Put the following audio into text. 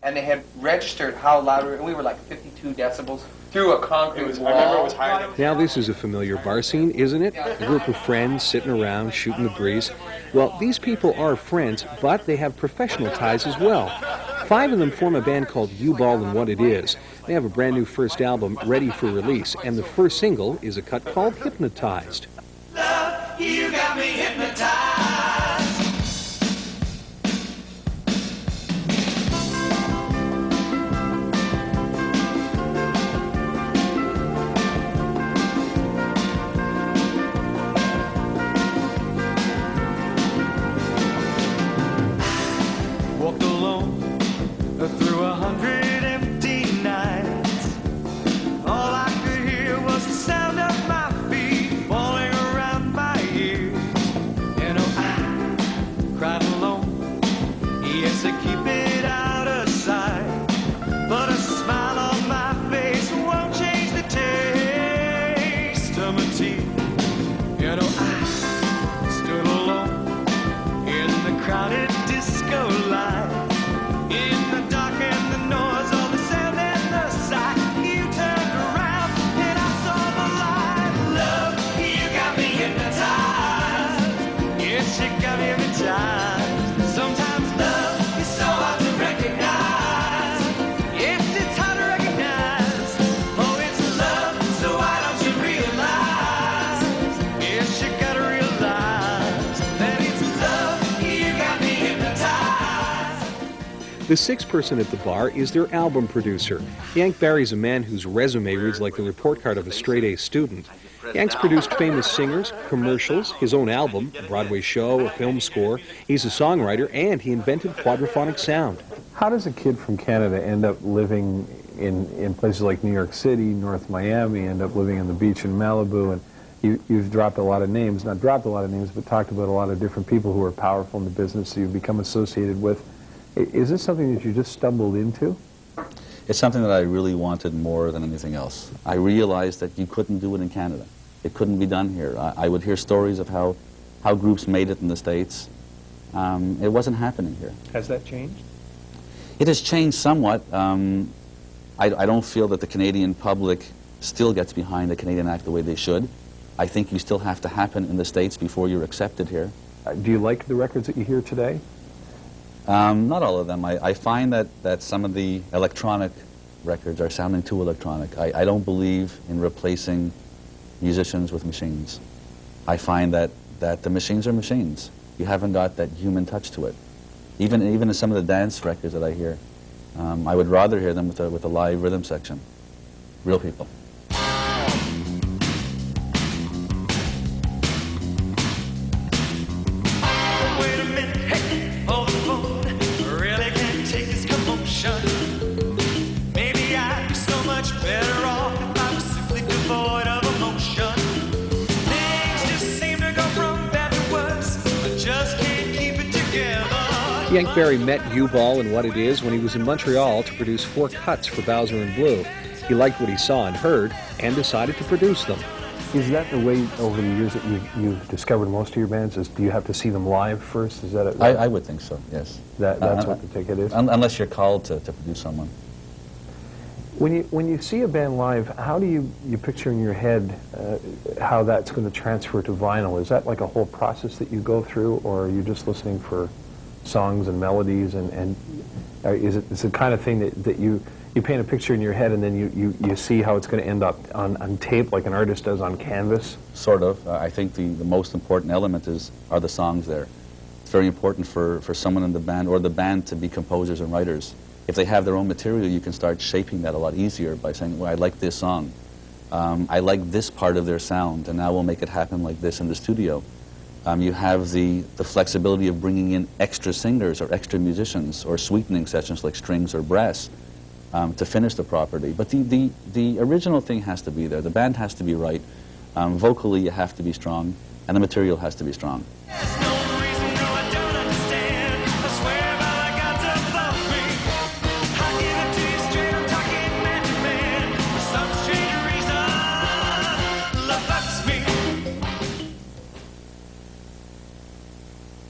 and they had registered how loud we were, and we were like 52 decibels through a concrete wall. I remember it was higher than... Now this is a familiar bar scene, isn't it? A group of friends sitting around shooting the breeze. Well, these people are friends, but they have professional ties as well. 5 of them form a band called Hugh and What It Is. They have a brand new first album ready for release, and the first single is a cut called Hypnotized. Love, you got me hypnotized. Walked alone through 100 empty nights. All I could hear was the sound of my feet falling around my ears. And oh, I cried alone. Yes, I keep it out of sight, but a smile on my face won't change the taste of my tea. And oh, I stood alone in the crowded disco light. In the dark and the noise, all the sound and the sight. You turned around and I saw the light. Love, you got me hypnotized. Yes, you got me hypnotized. Sometimes love is so hard to recognize. Yes, it's hard to recognize. Oh, it's love, so why don't you realize? Yes, you gotta realize that it's love, you got me hypnotized. The 6th person at the bar is their album producer. Yank Barry's a man whose resume reads like the report card of a straight-A student. Yank's produced famous singers, commercials, his own album, a Broadway show, a film score. He's a songwriter, and he invented quadraphonic sound. How does a kid from Canada end up living in places like New York City, North Miami, end up living on the beach in Malibu? And you've dropped a lot of names, not dropped a lot of names, but talked about a lot of different people who are powerful in the business you've become associated with. Is this something that you just stumbled into? It's something that I really wanted more than anything else. I realized that you couldn't do it in Canada. It couldn't be done here. I would hear stories of how groups made it in the States. It wasn't happening here. Has that changed? It has changed somewhat. I don't feel that the Canadian public still gets behind the Canadian Act the way they should. I think you still have to happen in the States before you're accepted here. Do you like the records that you hear today? Not all of them. I find that some of the electronic records are sounding too electronic. I don't believe in replacing musicians with machines. I find that the machines are machines. You haven't got that human touch to it. Even in some of the dance records that I hear, I would rather hear them with a live rhythm section. Real people. Wait a minute, hey, hold the phone. Really can't take this commotion. Maybe I'd be so much better off if I was simply devoid of emotion. Things just seem to go from bad to worse. I just can't keep it together. Yank Barry met Hugh and What It Is when he was in Montreal to produce 4 cuts for Bowser and Blue. He liked what he saw and heard and decided to produce them. Is that the way over the years that you've discovered most of your bands? Do you have to see them live first? Is that I would think so, yes. That's what the ticket is? Unless you're called to produce someone. When you see a band live, how do you picture in your head how that's going to transfer to vinyl? Is that like a whole process that you go through, or are you just listening for songs and melodies? And is it the kind of thing that you paint a picture in your head and then you see how it's going to end up on tape like an artist does on canvas? Sort of. I think the most important element are the songs there. It's very important for someone in the band or the band to be composers and writers. If they have their own material, you can start shaping that a lot easier by saying, well, I like this song. I like this part of their sound, and now we'll make it happen like this in the studio. You have the flexibility of bringing in extra singers or extra musicians or sweetening sessions like strings or brass to finish the property. But the original thing has to be there. The band has to be right. Vocally, you have to be strong, and the material has to be strong.